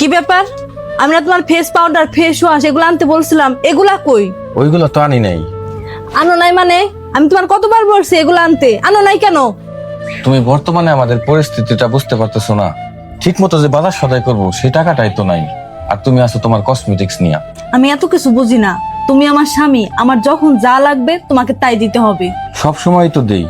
কি ব্যাপার? আমি না তোমার ফেস পাউডার, ফেস ওয়াশ এগুলো আনতে বলছিলাম, এগুলা কই? ওইগুলো তো আনি নাই। আনো নাই মানে? আমি তোমার কতবার বলছি এগুলো আনতে, আনো নাই কেন? তুমি বর্তমানে আমাদের পরিস্থিতিটা বুঝতে পারতেছো না। ঠিক মতো যে বাজার সদাই করবো সেই টাকাটাই তো নাই। আর তুমি আছো তোমার কসমেটিক্স নিয়ে। আমি এত কিছু বুঝি না। তুমি আমার স্বামী, আমার যখন যা লাগবে তোমাকে তাই দিতে হবে। সব সময় তো দেই।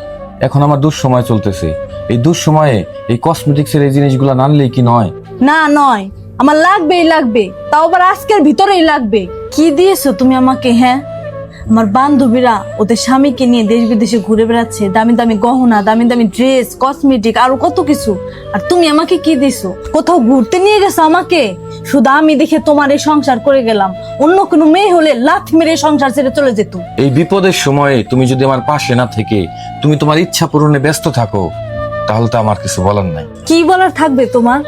এখন আমার দুঃসময় চলতেছে। এই দুঃসময়ে এই কসমেটিক্সের এই জিনিসগুলো না আনলেই কি নয়? না নয়, আমার লাগবেই লাগবে, তাও আবার আজকের ভিতরেই লাগবে। কি দিয়েছো তুমি আমাকে? হ্যাঁ, আমার বান্ধবীরা ওদের স্বামীকে নিয়ে দেশ বিদেশে ঘুরে বেড়াচ্ছে, দামি দামি গহনা, দামি দামি ড্রেস, কসমেটিক, আরো কত কিছু। আর তুমি আমাকে কি দিছো? কোথাও ঘুরতে নিয়ে গেছো আমাকে? শুধু আমি দেখে তোমার এই সংসার করে গেলাম, অন্য কোনো মেয়ে হলে লাথ মেরে সংসার ছেড়ে চলে যেত। এই বিপদের সময়ে তুমি যদি আমার পাশে না থেকে তুমি তোমার ইচ্ছা পূরণে ব্যস্ত থাকো, তাহলে তো আমার কিছু বলার নাই। কি বলার থাকবে তোমার?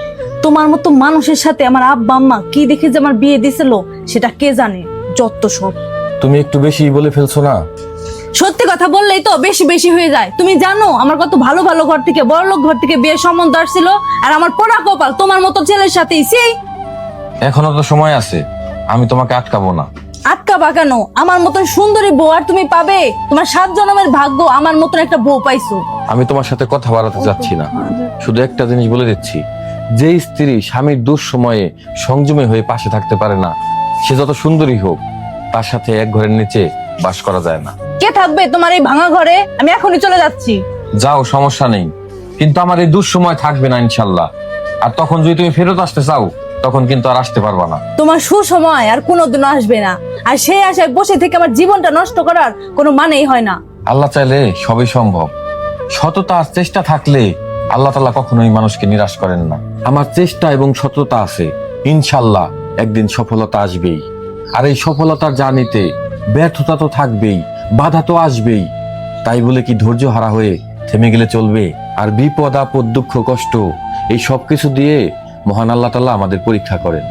তোমার মতো মানুষের সাথে আমার আব্বা আম্মা কি দেখে যে আমার বিয়ে দিছিল সেটা কে জানে? যত সব। তুমি একটু বেশি বলে ফেলছো না? সত্যি কথা বললেই তো বেশি বেশি হয়ে যায়। তুমি জানো আমার কত ভালো ভালো ঘর থেকে, বড়লোক ঘর থেকে বিয়ের সম্বন্ধ আসছিল, আর আমার পোড়া কপাল তোমার মতো ছেলের সাথেই। সেই এখনো তো সময় আছে, আমি তোমাকে আটকাবো না। আটকা বাঁকানো? আমার মতন সুন্দরী বউ আর তুমি পাবে? তোমার 7 জন্মের ভাগ্য আমার মতন একটা বউ পাইছো। আমি তোমার সাথে কথা বাড়াতে চাচ্ছি না, শুধু একটা জিনিস বলে দিচ্ছি। যে স্ত্রী স্বামীর দুঃসময়ে সংযমী হয়ে পাশে থাকতে পারে না, সে যত সুন্দরী হোক, তার সাথে এক ঘরের নিচে বাস করা যায় না। কে থাকবে তোমার এই ভাঙা ঘরে? আমি এখনই চলে যাচ্ছি। যাও, সমস্যা নেই, কিন্তু আমার এই দুঃসময় থাকবে না ইনশাল্লাহ। আর তখন যদি তুমি ফেরত আসতে চাও, তখন কিন্তু আর আসতে পারবা না। তোমার সুসময় আর কোনোদিনও আসবে না, আর সেই আশায় বসে থেকে আমার জীবনটা নষ্ট করার কোনো মানেই হয় না। আল্লাহ চাইলে সবই সম্ভব। সততা আর চেষ্টা থাকলে আল্লাহ তাআলা কখনোই মানুষকে নিরাশ করেন না। আমার চেষ্টা এবং সততা আছে, ইনশাল্লাহ একদিন সফলতা আসবেই। আর এই সফলতার জার্নিতে ব্যর্থতা তো থাকবেই, বাধা তো আসবেই। তাই বলে কি ধৈর্য হারা হয়ে থেমে গেলে চলবে? আর বিপদ আপদ দুঃখ কষ্ট এই সবকিছু দিয়ে মহান আল্লাহ তাআলা আমাদের পরীক্ষা করেন।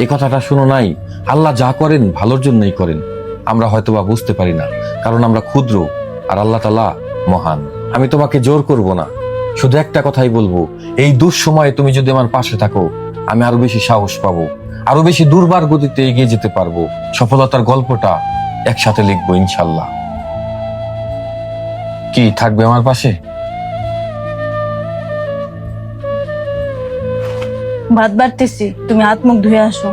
এই কথাটা শুনো নাই? আল্লাহ যা করেন ভালোর জন্যই করেন। আমরা হয়তোবা বুঝতে পারি না, কারণ আমরা ক্ষুদ্র, আর আল্লাহ তাআলা মহান। আমি তোমাকে জোর করব না, শুধু একটা কথাই বলবো, এই দুঃসময়ে তুমি যদি আমার পাশে থাকো, আমি আরো বেশি সাহস পাবো, আরো বেশি দুর্বার গতিতে এগিয়ে যেতে পারবো। সফলতার গল্পটা একসাথে লিখবো ইনশাল্লাহ। কি থাকবে আমার পাশে? ভাত বাড়তেছি, তুমি হাত মুখ ধুয়ে আসো।